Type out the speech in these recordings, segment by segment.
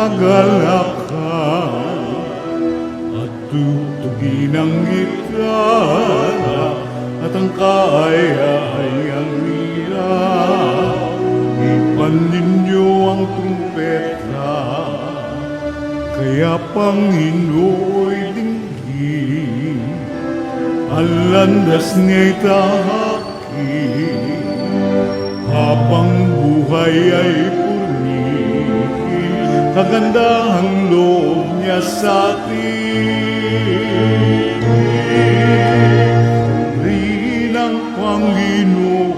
kagalakan at tutugin ang gitara at ang kaaya-ayang lira. Ipan ninyo ang trumpeta, kaya Panginooy dinggin, ang landas niya'y tahakin, habang buhay ay purihin, kagandahang loob niya sa atin. Rin ang Panginoon,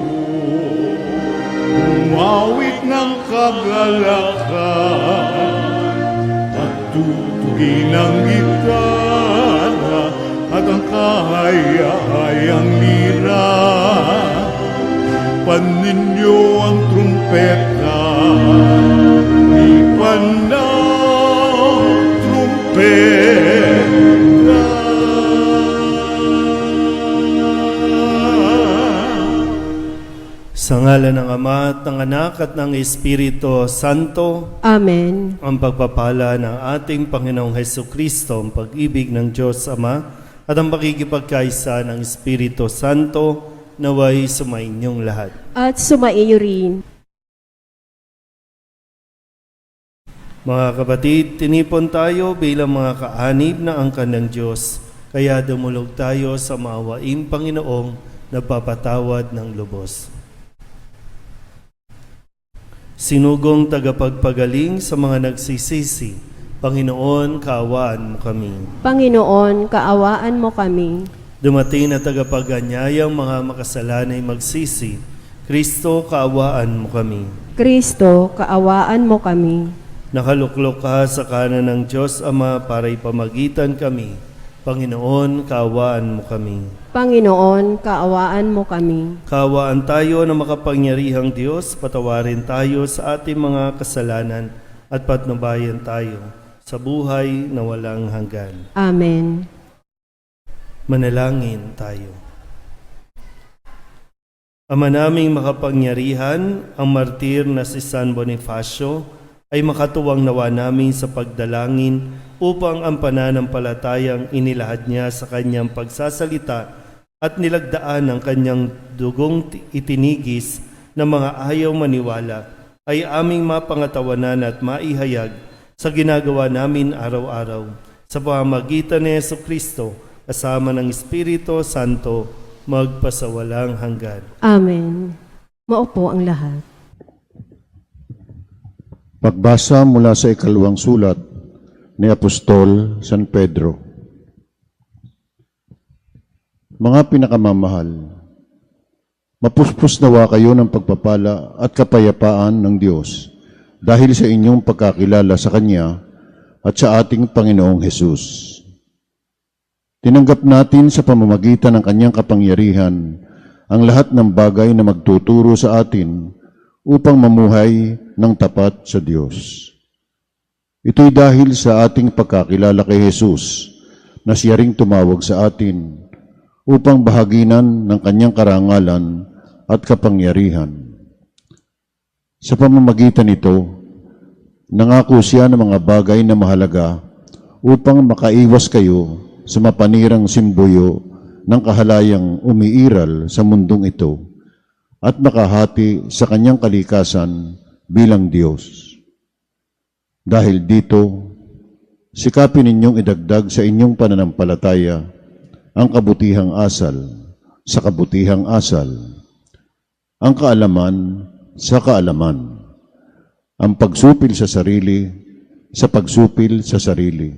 umawit ng kagalakan, at tutugin ang gitara at ang kahaya-hayang lira. Paninyo ang trumpeta, ipan ng trumpeta. Sa ngalan ng Ama at ng Anak at ng Espiritu Santo, Amen. ang pagpapala ng ating Panginoong Hesukristo, ang pag-ibig ng Diyos Ama, at ang pakikipagkaisa ng Espiritu Santo, naway sumainyong lahat. At sumaiyo rin. Mga kapatid, tinipon tayo bilang mga kaanib na angkan ng Diyos, kaya dumulog tayo sa maawaing Panginoong nagpapatawad ng lubos. Sinugong tagapagpagaling sa mga nagsisisi, Panginoon, kaawaan mo kami. Panginoon, kaawaan mo kami. Dumating na tagapaganyayang mga makasalanay magsisi, Kristo, kaawaan mo kami. Kristo, kaawaan mo kami. Nakaluklok ka sa kanan ng Diyos Ama para ipamagitan kami. Panginoon, kaawaan mo kami. Panginoon, kaawaan mo kami. Kaawaan tayo ng makapangyarihang Diyos, patawarin tayo sa ating mga kasalanan at patnubayan tayo sa buhay na walang hanggan. Amen. Manalangin tayo. Ama naming makapangyarihan, ang martir na si San Bonifacio ay makatuwang nawa namin sa pagdalangin upang ang pananampalatayang inilahad niya sa kanyang pagsasalita at nilagdaan ng kanyang dugong itinigis ng mga ayaw maniwala ay aming mapangatawanan at maihayag sa ginagawa namin araw-araw sa pamamagitan ni Jesucristo kasama ng Espiritu Santo magpasawalang hanggan. Amen. Maupo ang lahat. Pagbasa mula sa ikalawang sulat ni Apostol San Pedro. Mga pinakamamahal, mapuspos nawa kayo ng pagpapala at kapayapaan ng Diyos dahil sa inyong pagkakilala sa Kanya at sa ating Panginoong Hesus. Tinanggap natin sa pamamagitan ng Kanyang kapangyarihan ang lahat ng bagay na magtuturo sa atin upang mamuhay ng tapat sa Diyos. Ito'y dahil sa ating pagkakilala kay Jesus na siya ring tumawag sa atin upang bahaginan ng kanyang karangalan at kapangyarihan. Sa pamamagitan nito, nangako siya ng mga bagay na mahalaga upang makaiwas kayo sa mapanirang simbuyo ng kahalayang umiiral sa mundong ito at makahati sa kanyang kalikasan bilang Diyos. Dahil dito, sikapin ninyong idagdag sa inyong pananampalataya ang kabutihang asal sa kabutihang asal, ang kaalaman sa kaalaman, ang pagsupil sa sarili sa pagsupil sa sarili,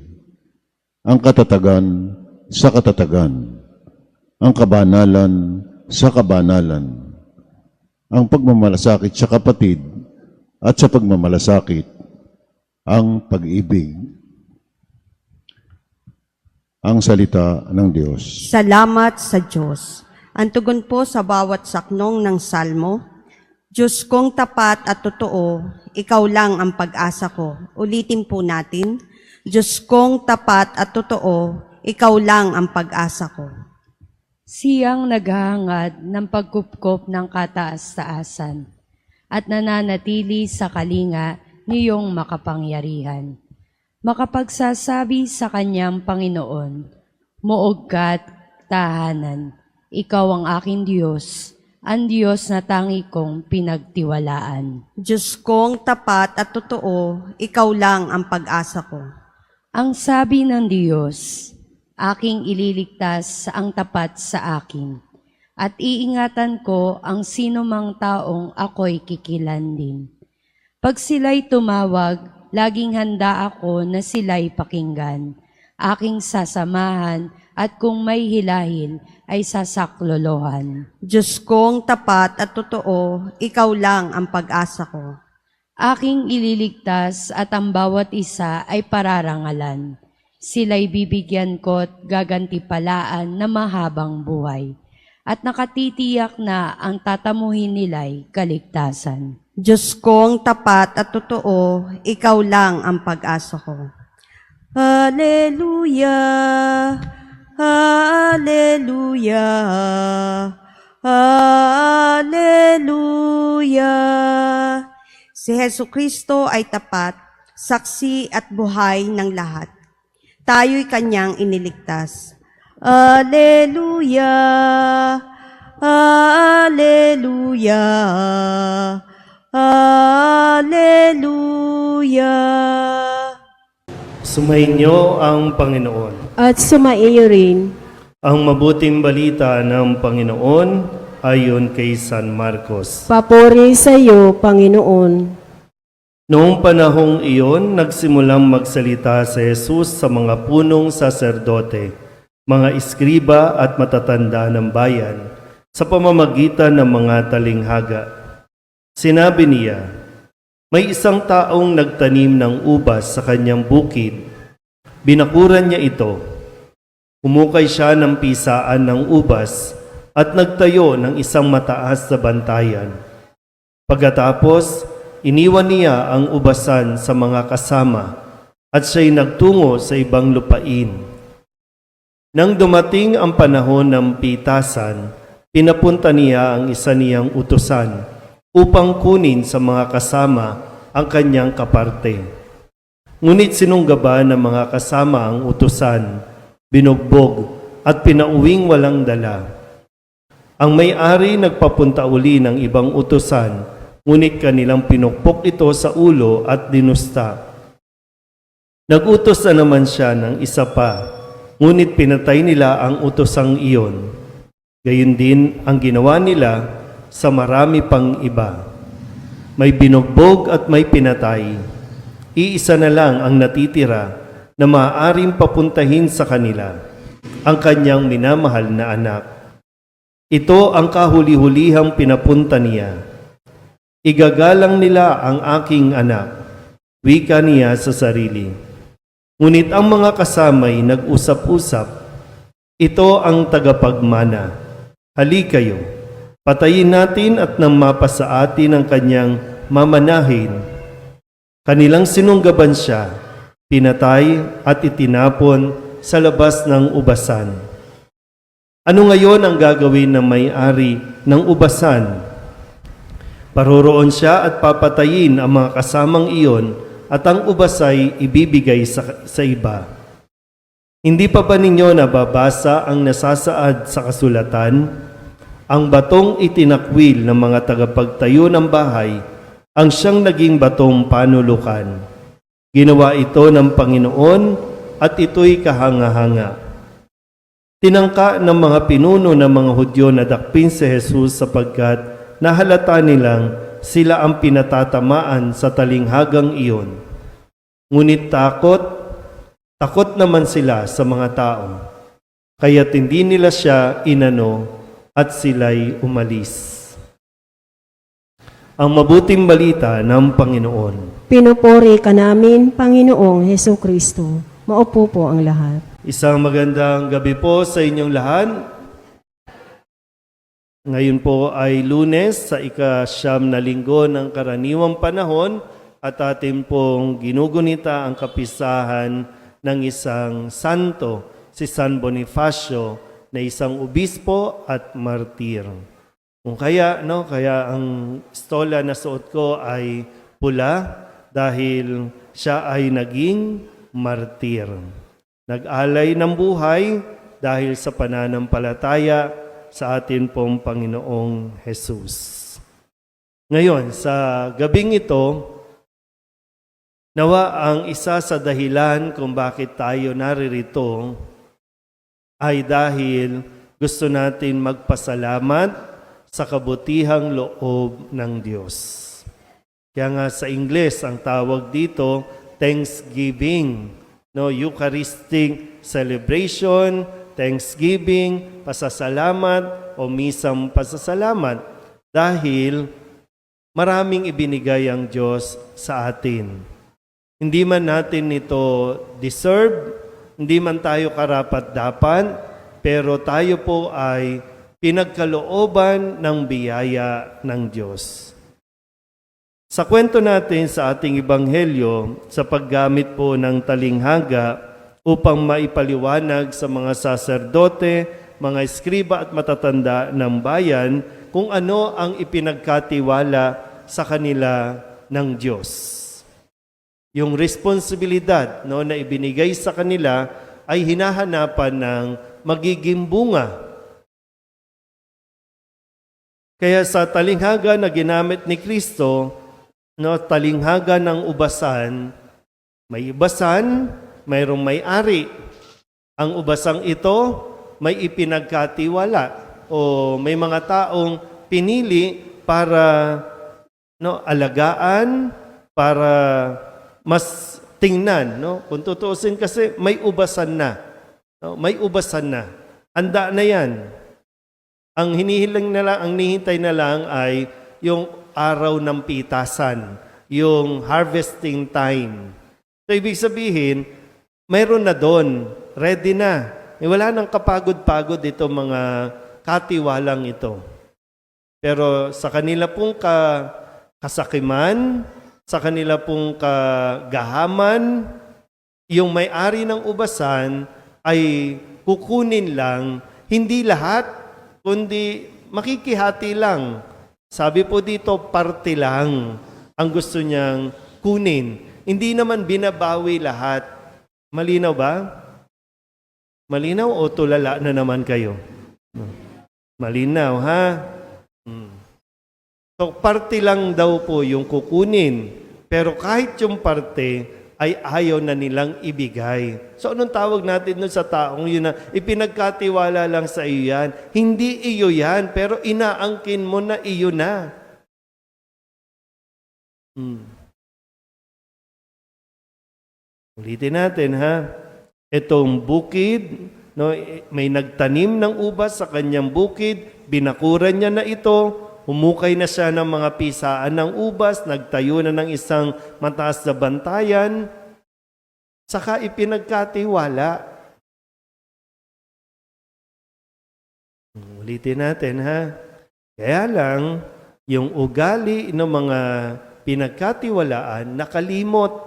ang katatagan sa katatagan, ang kabanalan sa kabanalan, ang pagmamalasakit sa kapatid at sa pagmamalasakit, ang pag-ibig. Ang salita ng Diyos. Salamat sa Diyos. Ang tugon po sa bawat saknong ng salmo, Diyos kong tapat at totoo, ikaw lang ang pag-asa ko. Ulitin po natin, Diyos kong tapat at totoo, ikaw lang ang pag-asa ko. Siyang naghahangad ng pagkupkop ng kataas-taasan at nananatili sa kalinga niyong makapangyarihan. Makapagsasabi sa kanyang Panginoon, Muog ka't tahanan, ikaw ang aking Diyos, ang Diyos na tangi kong pinagtiwalaan. Diyos kong tapat at totoo, ikaw lang ang pag-asa ko. Ang sabi ng Diyos, aking ililigtas ang tapat sa akin, at iingatan ko ang sinumang taong ako'y kikilandin. Pag sila'y tumawag, laging handa ako na sila'y pakinggan. Aking sasamahan at kung may hilahil ay sasaklolohan. Diyos kong tapat at totoo, ikaw lang ang pag-asa ko. Aking ililigtas at ang bawat isa ay pararangalan. Sila'y bibigyan ko't gagantipalaan na mahabang buhay. At nakatitiyak na ang tatamuhin nila'y kaligtasan. Diyos kong tapat at totoo, ikaw lang ang pag-asa ko. Hallelujah! Hallelujah! Hallelujah! Si Hesukristo ay tapat, saksi at buhay ng lahat. Tayo'y kanyang iniligtas. Hallelujah! Hallelujah! Hallelujah! Sumainyo ang Panginoon. At sumaiyo rin. Ang mabuting balita ng Panginoon ayon kay San Marcos. Papuri sa iyo, Panginoon. Noong panahong iyon, nagsimulang magsalita si Jesus sa mga punong saserdote, mga iskriba at matatanda ng bayan, sa pamamagitan ng mga talinghaga. Sinabi niya, may isang taong nagtanim ng ubas sa kanyang bukid. Binakuran niya ito. Humukay siya ng pisaan ng ubas at nagtayo ng isang mataas na bantayan. Pagkatapos, iniwan niya ang ubasan sa mga kasama at siya'y nagtungo sa ibang lupain. Nang dumating ang panahon ng pitasan, pinapunta niya ang isa niyang utusan upang kunin sa mga kasama ang kanyang kaparte. Ngunit sinunggaban ng mga kasama ang utusan, binugbog at pinauwing walang dala. Ang may-ari nagpapunta uli ng ibang utusan, ngunit kanilang pinukpok ito sa ulo at dinusta. Nagutos na naman siya ng isa pa, ngunit pinatay nila ang utosang iyon. Gayun din ang ginawa nila sa marami pang iba. May binugbog at may pinatay. Iisa na lang ang natitira na maaaring papuntahin sa kanila, ang kanyang minamahal na anak. Ito ang kahuli-hulihang pinapunta niya. Igagalang nila ang aking anak, wika niya sa sarili. Ngunit ang mga kasamay nag-usap-usap, ito ang tagapagmana. Hali kayo, patayin natin at nang mapasa atin ang kanyang mamanahin. Kanilang sinunggaban siya, pinatay at itinapon sa labas ng ubasan. Ano ngayon ang gagawin ng may-ari ng ubasan? Paroroon siya at papatayin ang mga kasamang iyon at ang ubasay ibibigay sa iba. Hindi pa ba ninyo nababasa ang nasasaad sa kasulatan? Ang batong itinakwil ng mga tagapagtayo ng bahay ang siyang naging batong panulukan. Ginawa ito ng Panginoon at ito'y kahanga-hanga. Tinangka ng mga pinuno ng mga Hudyo na dakpin si Jesus sapagkat nahalata nilang sila ang pinatatamaan sa talinghagang iyon. Ngunit takot naman sila sa mga tao, kaya't hindi nila siya inano at sila'y umalis. Ang mabuting balita ng Panginoon. Pinupuri ka namin, Panginoong Hesukristo. Maupo po ang lahat. Isang magandang gabi po sa inyong lahat. Ngayon po ay Lunes sa ika-9 na linggo ng karaniwang panahon at atin pong ginugunita ang kapisahan ng isang santo, si San Bonifacio, na isang obispo at martir. Kaya ang stola na suot ko ay pula dahil siya ay naging martir. Nag-alay ng buhay dahil sa pananampalataya sa atin pong Panginoong Jesus. Ngayon, sa gabing ito, nawa ang isa sa dahilan kung bakit tayo naririto ay dahil gusto natin magpasalamat sa kabutihang loob ng Diyos. Kaya nga sa Ingles, ang tawag dito, Thanksgiving. No, Eucharistic celebration, Thanksgiving, pasasalamat o misang pasasalamat dahil maraming ibinigay ang Diyos sa atin. Hindi man natin ito deserve, hindi man tayo karapat-dapat, pero tayo po ay pinagkalooban ng biyaya ng Diyos. Sa kwento natin sa ating Ebanghelyo, sa paggamit po ng talinghaga upang maipaliwanag sa mga saserdote, mga eskriba at matatanda ng bayan kung ano ang ipinagkatiwala sa kanila ng Diyos. Yung responsibilidad na ibinigay sa kanila ay hinahanapan ng magiging bunga. Kaya sa talinghaga na ginamit ni Kristo, talinghaga ng ubasan, may ibasan, mayroong may-ari. Ang ubasang ito may ipinagkatiwala o may mga taong pinili para alagaan, para mas tingnan. Kung tutuusin kasi may ubasan na. May ubasan na. Handa na yan. Ang hinihiling na lang, ang nihintay na lang ay yung araw ng pitasan, yung harvesting time. So, ibig sabihin, mayroon na doon, ready na. Wala nang kapagod-pagod ito mga katiwalang ito. Pero sa kanila pong kasakiman, sa kanila pong kagahaman, yung may-ari ng ubasan ay kukunin lang, hindi lahat, kundi makikihati lang. Sabi po dito, parte lang ang gusto niyang kunin. Hindi naman binabawi lahat. Malinaw ba? Malinaw o tulala na naman kayo? Malinaw, ha? So, parte lang daw po yung kukunin. Pero kahit yung parte, ay ayaw na nilang ibigay. So, anong tawag natin nun sa taong yun na ipinagkatiwala lang sa iyo yan? Hindi iyo yan, pero inaangkin mo na iyo na. Ulitin natin, ha? Itong bukid, may nagtanim ng ubas sa kanyang bukid, binakuran niya na ito, humukay na siya ng mga pisaan ng ubas, nagtayo na ng isang mataas na bantayan, saka ipinagkatiwala. Ulitin natin, ha? Kaya lang, yung ugali ng mga pinagkatiwalaan nakalimot.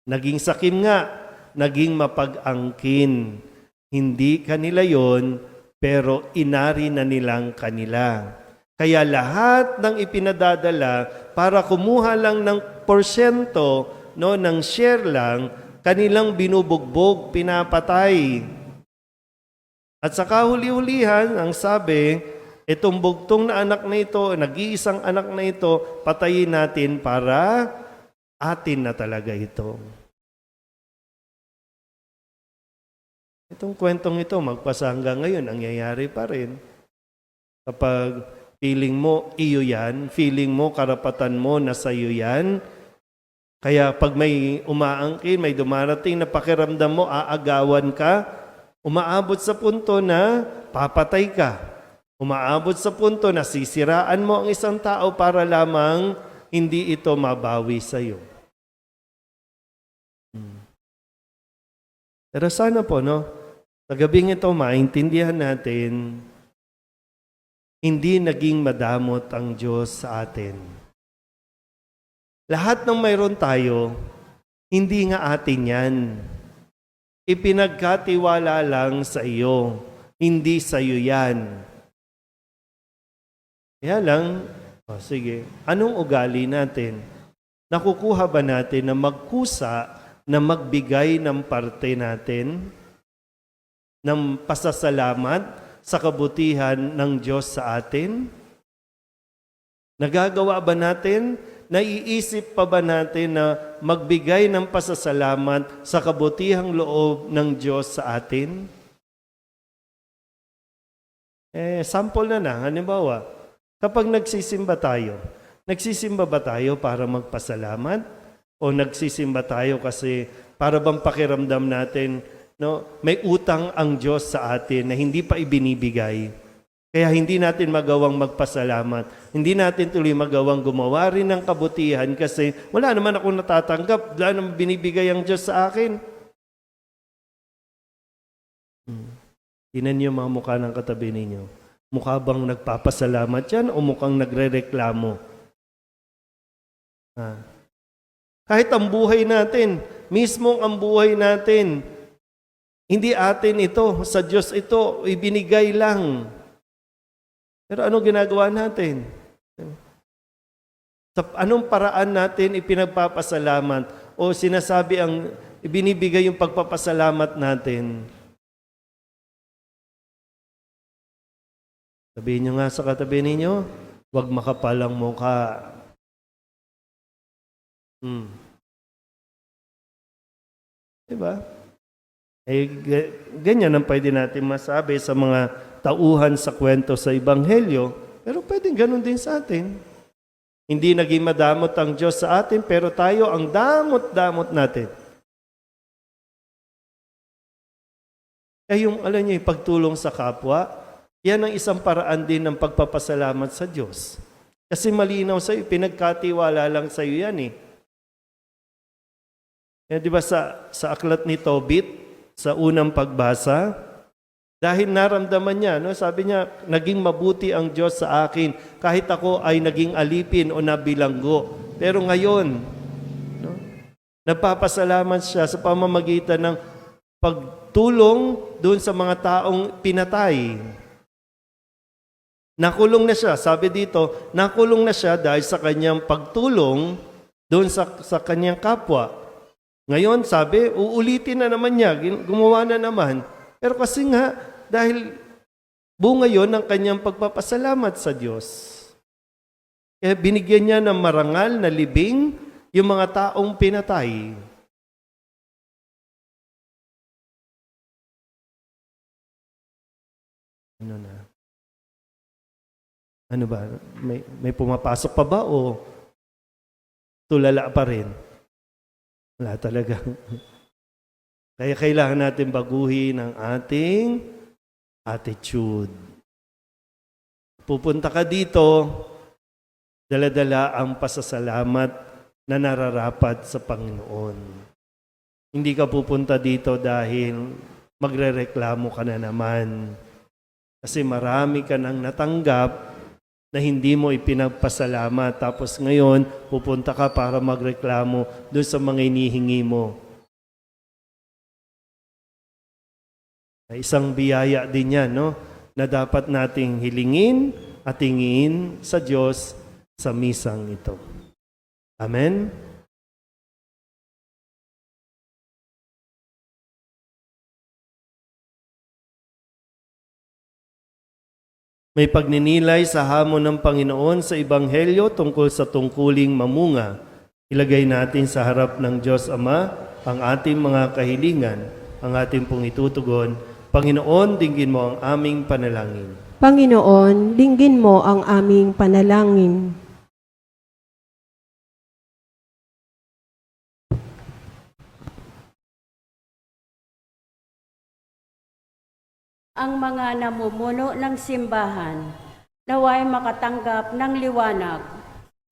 Naging sakim nga, naging mapag-angkin. Hindi kanila yon, pero inari na nilang kanila. Kaya lahat ng ipinadadala para kumuha lang ng porsyento, ng share lang, kanilang binubugbog, pinapatay. At sa kahuli-hulihan, ang sabi, itong bugtong na anak na ito, nag-iisang anak na ito, patayin natin para atin na talaga ito. Itong kwentong ito, magpasa hanggang ngayon, nangyayari pa rin. Kapag feeling mo, iyo yan. Feeling mo, karapatan mo, nasa iyo yan. Kaya pag may umaangkin, may dumarating na pakiramdam mo, aagawan ka, umaabot sa punto na papatay ka. Umaabot sa punto na sisiraan mo ang isang tao para lamang hindi ito mabawi sa iyo. Pero sana po, sa gabing ito, maintindihan natin, hindi naging madamot ang Diyos sa atin. Lahat ng mayroon tayo, hindi nga atin yan. Ipinagkatiwala lang sa iyo, hindi sa iyo yan. Kaya lang, sige, anong ugali natin? Nakukuha ba natin na magkusa na magbigay ng parte natin ng pasasalamat sa kabutihan ng Diyos sa atin? Nagagawa ba natin? Naiisip pa ba natin na magbigay ng pasasalamat sa kabutihang loob ng Diyos sa atin? Sample na. Halimbawa, kapag nagsisimba ba tayo para magpasalamat? O nagsisimba tayo kasi para bang pakiramdam natin, no, may utang ang Diyos sa atin na hindi pa ibinibigay? Kaya hindi natin magawang magpasalamat. Hindi natin tuloy magawang gumawa rin ng kabutihan kasi wala naman akong natatanggap. Wala naman binibigay ang Diyos sa akin. Tingnan niyo mga mukha ng katabi ninyo. Mukha bang nagpapasalamat yan o mukhang nagre-reklamo? Kahit ang buhay natin, mismo ang buhay natin, hindi atin ito, sa Diyos ito, ibinigay lang. Pero anong ginagawa natin? Sa anong paraan natin ipinagpapasalamat o sinasabi ang ibinibigay yung pagpapasalamat natin? Sabihin nyo nga sa katabi ninyo, huwag makapalang mukha. Diba? Ganyan ang pwede natin masabi sa mga tauhan sa kwento sa Ebanghelyo, pero pwedeng ganun din sa atin. Hindi naging madamot ang Diyos sa atin, pero tayo ang damot-damot natin. Kaya yung, alam niyo, yung pagtulong sa kapwa, yan ang isang paraan din ng pagpapasalamat sa Diyos. Kasi malinaw sa iyo, pinagkatiwala lang sa iyo yan eh. Kaya di ba sa aklat ni Tobit, sa unang pagbasa, dahil naramdaman niya, no, sabi niya, naging mabuti ang Diyos sa akin kahit ako ay naging alipin o nabilanggo. Pero ngayon, no, nagpapasalamat siya sa pamamagitan ng pagtulong doon sa mga taong pinatay. Nakulong na siya, sabi dito, nakulong na siya dahil sa kanyang pagtulong doon sa kanyang kapwa. Ngayon, sabi, uulitin na naman niya, gumawa na naman. Pero kasi nga, dahil bunga yon ng kanyang pagpapasalamat sa Diyos. Kaya binigyan niya ng marangal na libing yung mga taong pinatay. Ano na? Ano ba? May pumapasok pa ba o tulala pa rin? Wala talaga. Kaya kailangan natin baguhin ang ating attitude. Pupunta ka dito, dala-dala ang pasasalamat na nararapat sa Panginoon. Hindi ka pupunta dito dahil magrereklamo ka na naman. Kasi marami ka nang natanggap na hindi mo ipinagpasalamat. Tapos ngayon, pupunta ka para magreklamo doon sa mga inihingi mo. Isang biyaya din yan, no? Na dapat nating hilingin at hingin sa Diyos sa misang ito. Amen? May pagninilay sa hamon ng Panginoon sa Ebanghelyo tungkol sa tungkuling mamunga. Ilagay natin sa harap ng Diyos Ama ang ating mga kahilingan, ang ating pong itutugon. Panginoon, dinggin mo ang aming panalangin. Panginoon, dinggin mo ang aming panalangin. Ang mga namumuno ng simbahan naway makatanggap ng liwanag,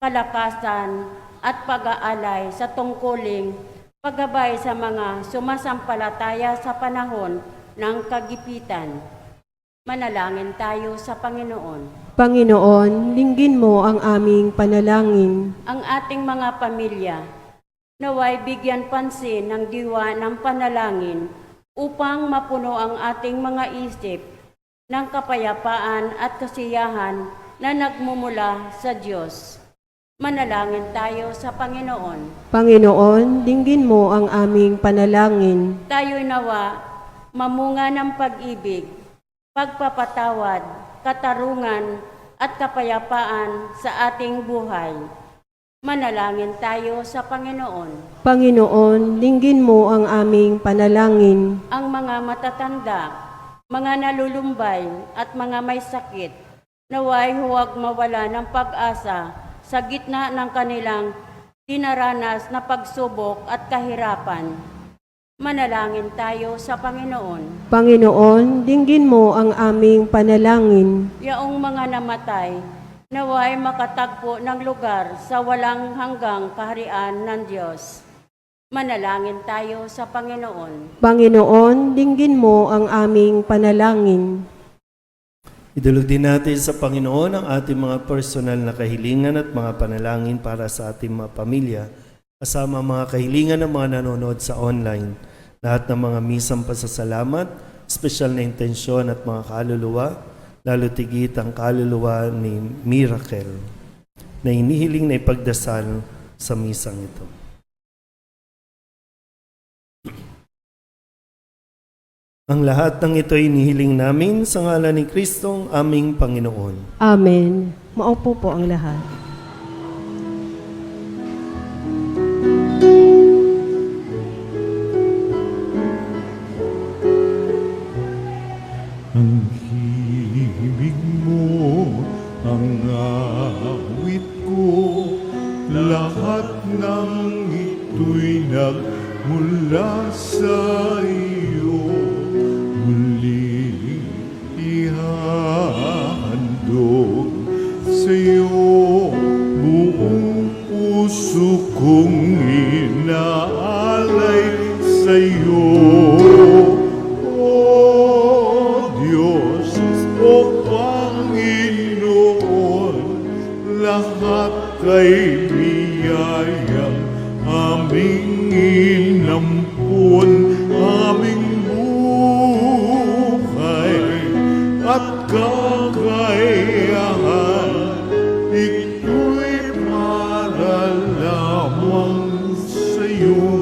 kalakasan at pag-aalay sa tungkuling paggabay sa mga sumasampalataya sa panahon ng kagipitan. Manalangin tayo sa Panginoon. Panginoon, dinggin mo ang aming panalangin. Ang ating mga pamilya naway bigyan pansin ng diwa ng panalangin upang mapuno ang ating mga isip ng kapayapaan at kasiyahan na nagmumula sa Diyos. Manalangin tayo sa Panginoon. Panginoon, dinggin mo ang aming panalangin. Tayo'y nawa mamunga ng pag-ibig, pagpapatawad, katarungan at kapayapaan sa ating buhay. Manalangin tayo sa Panginoon. Panginoon, dinggin mo ang aming panalangin. Ang mga matatanda, mga nalulumbay at mga may sakit, naway huwag mawala ng pag-asa sa gitna ng kanilang dinaranas na pagsubok at kahirapan. Manalangin tayo sa Panginoon. Panginoon, dinggin mo ang aming panalangin. Yaong mga namatay, naway makatagpo ng lugar sa walang hanggang kaharian ng Diyos. Manalangin tayo sa Panginoon. Panginoon, dinggin mo ang aming panalangin. Idulog din natin sa Panginoon ang ating mga personal na kahilingan at mga panalangin para sa ating mga pamilya, kasama ang mga kahilingan ng mga nanonood sa online. Lahat ng mga misang pasasalamat, espesyal na intensyon at mga kaluluwa, lalo tigit ang kaluluwa ni Miracle, na inihiling na ipagdasal sa misang ito. Ang lahat ng ito ay inihiling namin sa ngalan ni Kristong aming Panginoon. Amen. Maupo po ang lahat. Ang himig mo, ang awit ko, lahat ng ito'y nagmula sa iyo. Muli ihahandog sa iyo, buong puso kong inaalay sa iyo. O Panginoon, lahat kay biyayang aming inampun, aming buhay at kakayahan. Ito'y para lamang sa iyo,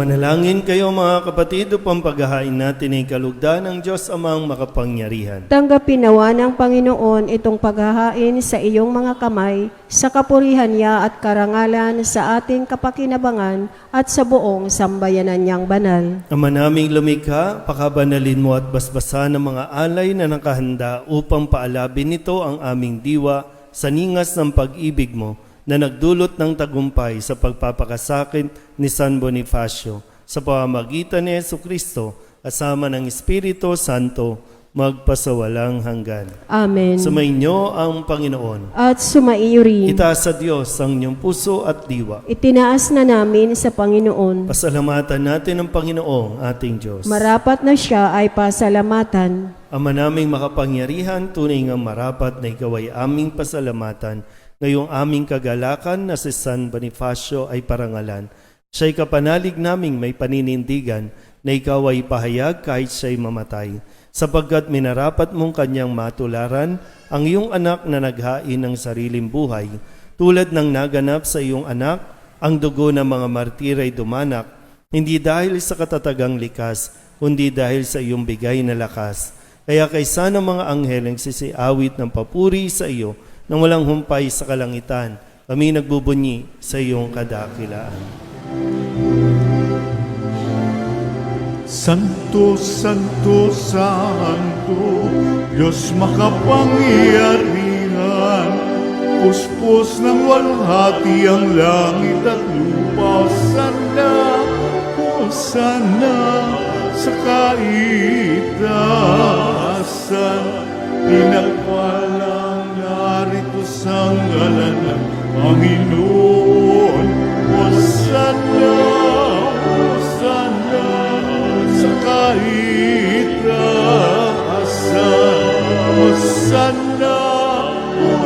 Manalangin kayo mga kapatid upang paghahain natin ay kalugdan ng Diyos amang makapangyarihan. Tanggapin nawa ng Panginoon itong paghahain sa iyong mga kamay, sa kapurihan niya at karangalan sa ating kapakinabangan at sa buong sambayanan niyang banal. Ama naming lumikha, pakabanalin mo at basbasan ng mga alay na nakahanda upang paalabin nito ang aming diwa sa ningas ng pag-ibig mo, na nagdulot ng tagumpay sa pagpapakasakit ni San Bonifacio sa pamamagitan ni Jesucristo kasama ng Espiritu Santo magpasawalang hanggan. Amen. Sumainyo ang Panginoon. At sumaiyo rin. Itaas sa Diyos ang inyong puso at diwa. Itinaas na namin sa Panginoon. Pasalamatan natin ang Panginoong ating Diyos. Marapat na siya ay pasalamatan. Ama naming makapangyarihan, tunay ngang marapat na ikaw ay aming pasalamatan. Ngayong aming kagalakan na si San Bonifacio ay parangalan. Siya'y kapanalig naming may paninindigan na ikaw ay pahayag kahit siya'y mamatay. Sapagkat minarapat mong kanyang matularan ang iyong anak na naghain ng sariling buhay. Tulad ng naganap sa iyong anak, ang dugo ng mga martir ay dumanak, hindi dahil sa katatagang likas, kundi dahil sa iyong bigay na lakas. Kaya kaysa ng mga anghel ang sisiawit ng papuri sa iyo, nang walang humpay sa kalangitan, kami nagbubunyi sa iyong kadakilaan. Santo, Santo, Santo, Diyos makapangyarihan, puspos ng walhati ang langit at lupa. Sana, sana sa kaitaasan, pinagpalang narito sa ngalan ng Panginoon. Sana, sana sa kaitaasan, sana,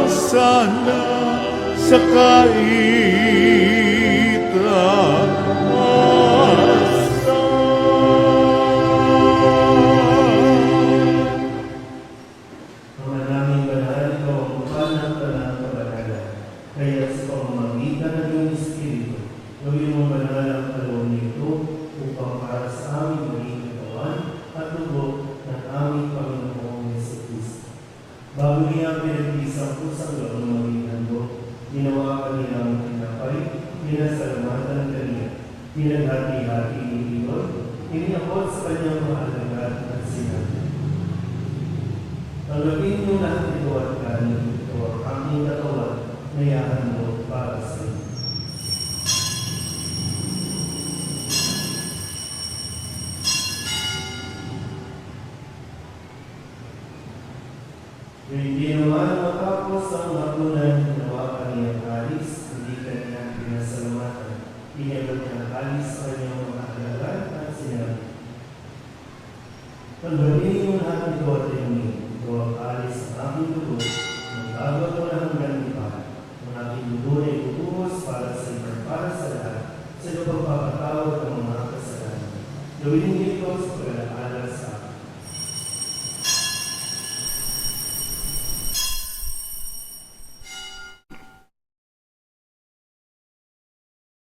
sana sa kaitaasan. Kaya sa pamamagitan ng iyong Espiritu, gawin mo banal ang kaloob nito upang para sa aming maging katawan at dugo ng aming Panginoong Jesucristo. Bago niya pinag-isang pusang loob ng maging handog, ginawa kanila ang tinapay, pinasalamatan kaniya, pinaghati-hati ni Iyon, iniabot sa kanyang mga alagad at sinabi, "Tanggapin niyo lahat ito at kanin, ito ang aking katawan na ihahandog para sa inyo." Hindi naman matapos ang hapunan, ginawa kaniyang alis, hindi kaniya pinasalamatan. Iniabot niyang alis sa kanyang mga alagad at sinabi, "Tanggapin niyo lahat ito at inumin. Ito ang alis ng aking dugo, magagawa ko na hanggang ipan. Ang aking dugo ay bubuhos para sa iban para sa lahat, sa pagpapatawad ng mga kasalanan. Gawin niyo ito sa pag-alaala sa akin."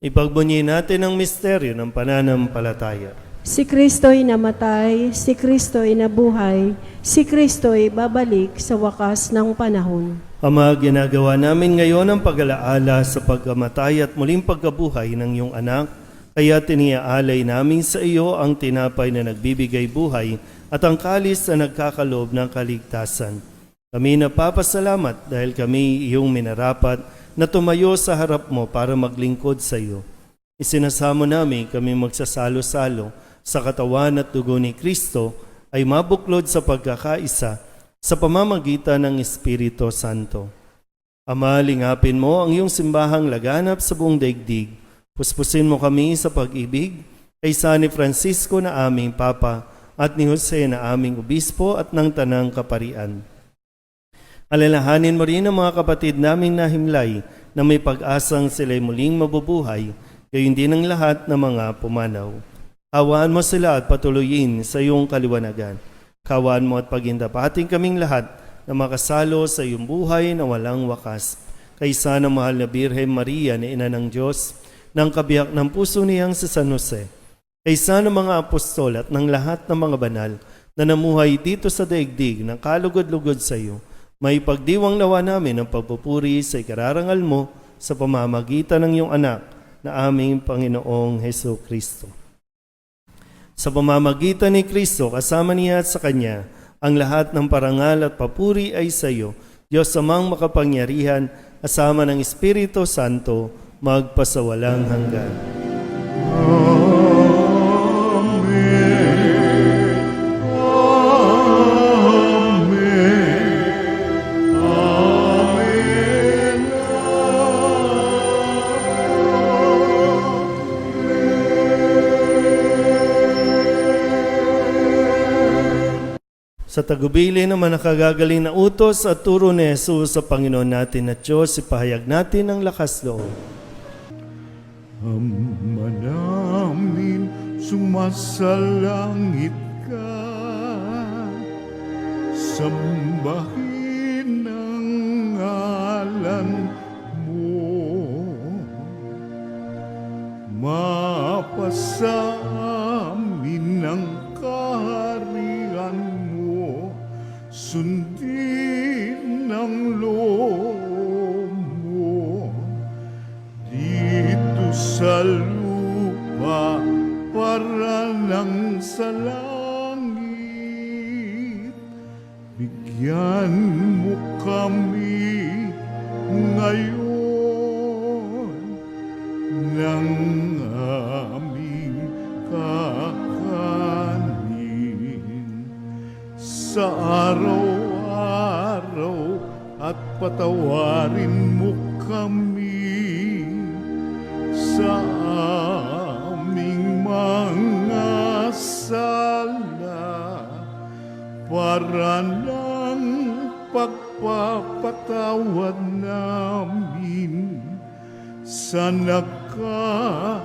Ipagbunyi natin ang misteryo ng pananampalataya. Si Kristo'y namatay, si Kristo'y nabuhay, si Kristo'y babalik sa wakas ng panahon. Ama, ginagawa namin ngayon ang pag-alaala sa pagkamatay at muling pagkabuhay ng iyong anak, kaya tiniaalay namin sa iyo ang tinapay na nagbibigay buhay at ang kalis na nagkakaloob ng kaligtasan. Kami napapasalamat dahil kami iyong minarapat na tumayo sa harap mo para maglingkod sa iyo. Isinasamo namin kami magsasalo-salo sa katawan at dugo ni Kristo ay mabuklod sa pagkakaisa sa pamamagitan ng Espiritu Santo. Ama, lingapin mo ang iyong simbahang laganap sa buong daigdig. Puspusin mo kami sa pag-ibig kay San Francisco na aming Papa at ni Jose na aming Obispo at ng Tanang Kaparian. Alalahanin mo rin ang mga kapatid naming nahimlay na may pag-asang sila'y muling mabubuhay, gayon din ang lahat ng mga pumanaw. Hawaan mo sila at patuloyin sa iyong kaliwanagan. Kawaan mo at pagindapating kaming lahat na makasalo sa iyong buhay na walang wakas. Kaysa ng mahal na Birhen Maria na Ina ng Diyos, ng kabiyak ng puso niyang si San Jose, kaysa ng mga apostol at ng lahat ng mga banal na namuhay dito sa daigdig ng kalugod-lugod sa iyo, may pagdiwang nawa namin ang pagpupuri sa ikararangal mo sa pamamagitan ng iyong anak na aming Panginoong Hesus Kristo. Sa pamamagitan ni Kristo, kasama niya at sa Kanya, ang lahat ng parangal at papuri ay sa iyo, Diyos amang makapangyarihan, kasama ng Espiritu Santo, magpasawalang hanggan. Sa tagubili naman nakagagaling na utos at turo ni Jesus sa Panginoon natin at Diyos, ipahayag natin ang lakas loob. Ama namin, sumasalangit ka, sambahin ang ngalan mo, mapasa amin ang kaharian mo, sundin ang loob mo, dito sa lupa para lang sa langit. Bigyan mo kami ngayon ng aming kakanin sa araw-araw, at patawarin mo kami sa aming mga sala, para ng pagpapatawad namin sa nagkakasala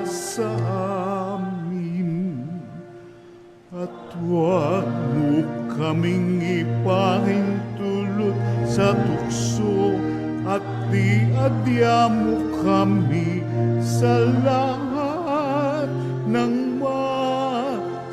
sa amin. At huwag mo kaming ipahintulot sa tukso at diadya mo kami sa lahat ng masama.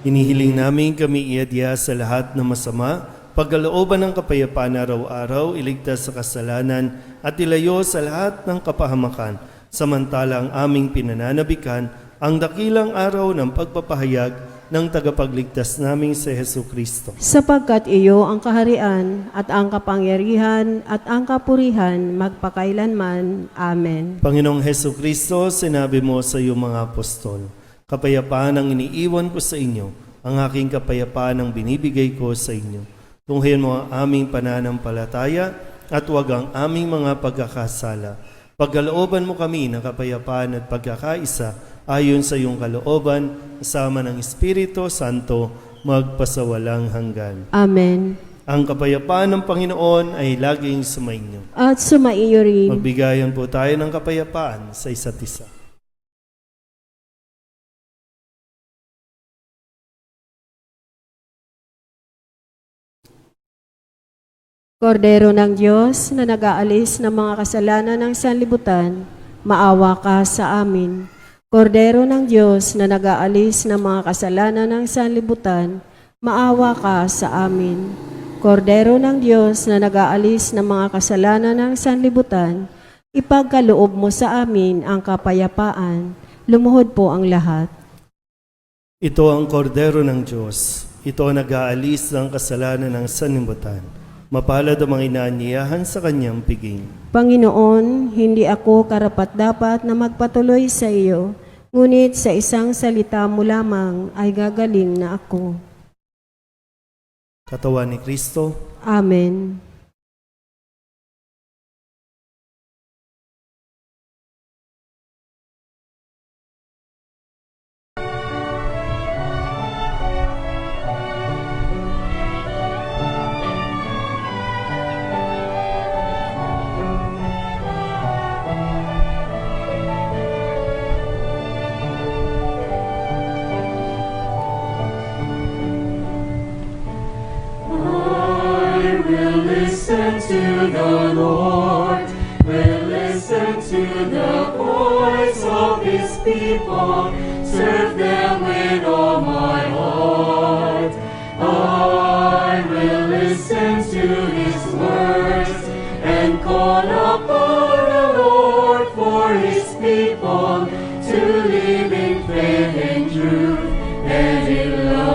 Inihiling namin kami iadya sa lahat ng masama, pagkalooban ng kapayapaan araw-araw, iligtas sa kasalanan at ilayo sa lahat ng kapahamakan, samantala ang aming pinananabikan ang dakilang araw ng pagpapahayag ng tagapagligtas naming si Jesucristo. Sapagkat iyo ang kaharian at ang kapangyarihan at ang kapurihan magpakailanman. Amen. Panginoong Jesucristo, sinabi mo sa iyong mga apostol, kapayapaan ang iniiwan ko sa inyo, ang aking kapayapaan ang binibigay ko sa inyo. Tunghayan mo ang aming pananampalataya at huwag ang aming mga pagkakasala. Pagkalooban mo kami ng kapayapaan at pagkakaisa ayon sa iyong kalooban, kasama ng Espiritu Santo, magpasawalang hanggan. Amen. Ang kapayapaan ng Panginoon ay laging sumainyo. At sumaiyo rin. Magbigayan po tayo ng kapayapaan sa isa't isa. Kordero ng Diyos na nag-aalis ng mga kasalanan ng sanlibutan, maawa ka sa amin. Kordero ng Diyos na nag-aalis ng mga kasalanan ng sanlibutan, maawa ka sa amin. Kordero ng Diyos na nag-aalis ng mga kasalanan ng sanlibutan, ipagkaloob mo sa amin ang kapayapaan. Lumuhod po ang lahat. Ito ang kordero ng Diyos. Ito ang nag-aalis ng kasalanan ng sanlibutan. Mapalad ang mga inaanyayahan sa kanyang piging. Panginoon, hindi ako karapat-dapat na magpatuloy sa iyo, ngunit sa isang salita mo lamang ay gagaling na ako. Katawan ni Kristo, Amen. Listen to the Lord, will listen to the voice of His people, serve them with all my heart. I will listen to His words and call upon the Lord for His people to live in faith and truth and in love.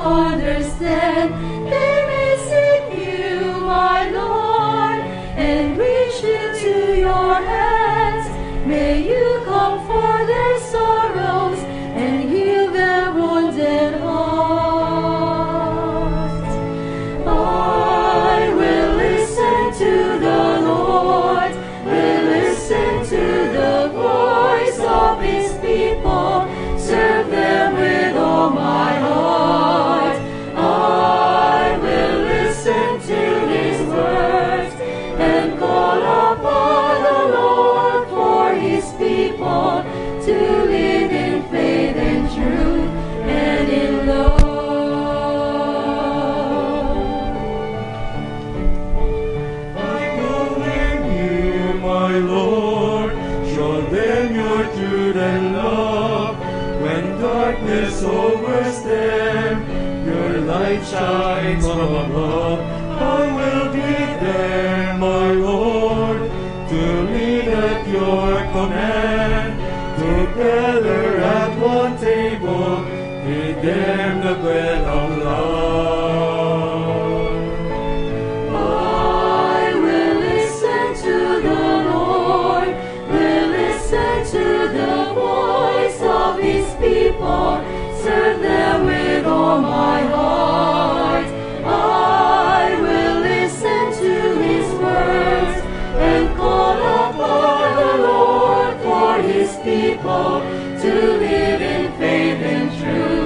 Understand, they may seek you, my Lord, and reach into your hands. May you comfort their sorrows and heal their wounded hearts. I will listen to the Lord, will listen to the voice of His people, serve them with all my heart. To live in faith and truth and in love. I will in you, my Lord, show them your truth and love. When darkness overs them, your light shines from above. I will be there, my Lord, to lead at your command. Together at one table, feed them the bread of love. I will listen to the Lord, will listen to the voice of His people, serve them with all my heart. I will listen to His words and call upon the Lord for His people to live in faith and truth.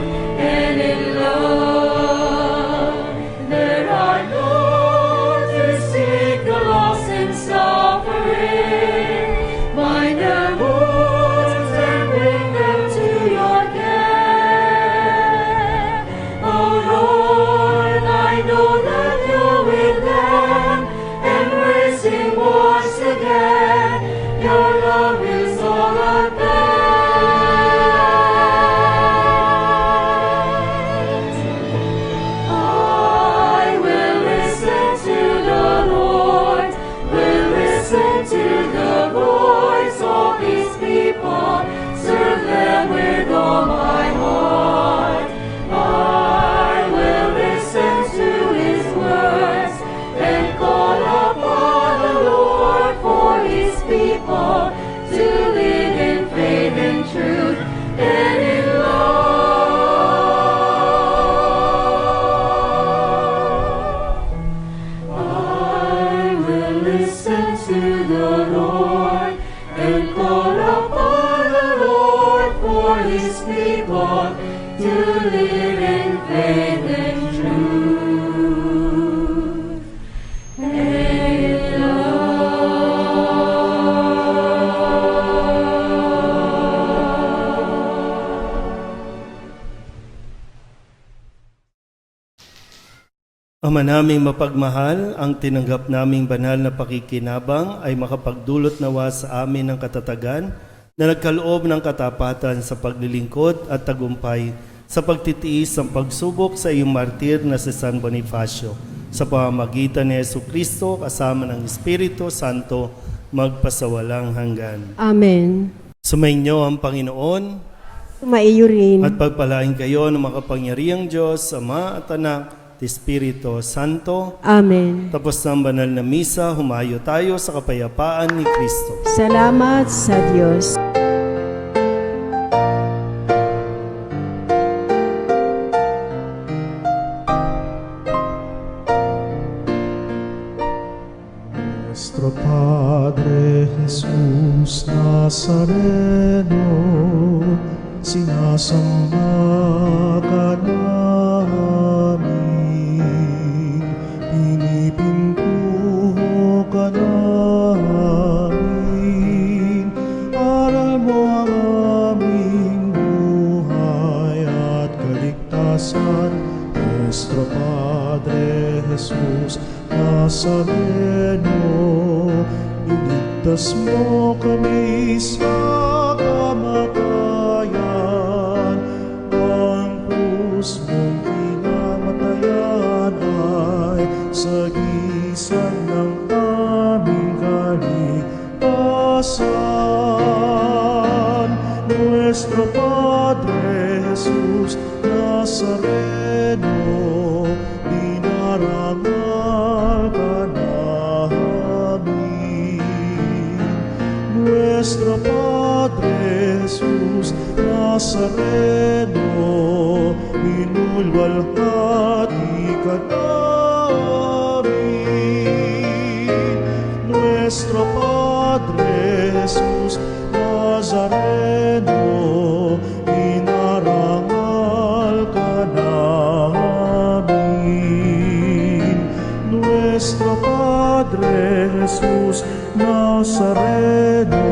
faith and truth. Hail, Ama naming mapagmahal, ang tinanggap naming banal na pakikinabang ay makapagdulot nawa sa amin ng katatagan na nagkaloob ng katapatan sa paglilingkod at tagumpay sa pagtitiis ng pagsubok sa iyong martir na si San Bonifacio. Sa pamamagitan ni Jesucristo kasama ng Espiritu Santo, magpasawalang hanggan. Amen. Sumainyo ang Panginoon Sumaiyo rin. at pagpalain kayo ng makapangyarihang Diyos, Ama at Anak, at Espiritu Santo. Amen. Tapos ng banal na misa, humayo tayo sa kapayapaan ni Kristo. Salamat sa Diyos. Nuestro Padre Jesús Nazareno, sinasamba ka namin, pinipintuho ka namin, aral mo ang aming buhay at kaligtasan. Nuestro Padre Jesús Nazareno, iligtas mo kami sa kamatayan, ang krus mong pinamatayan ay sagisag ng aming kaligtasan. Nuestro Padre Jesus Nazareno, dinarangal ka namin. Nuestro Padre Jesus Nazareno, minulwalhati ka namin. Nuestro Padre Jesus Nazareno, dinarangal ka namin. Nuestro Padre Jesus Nazareno,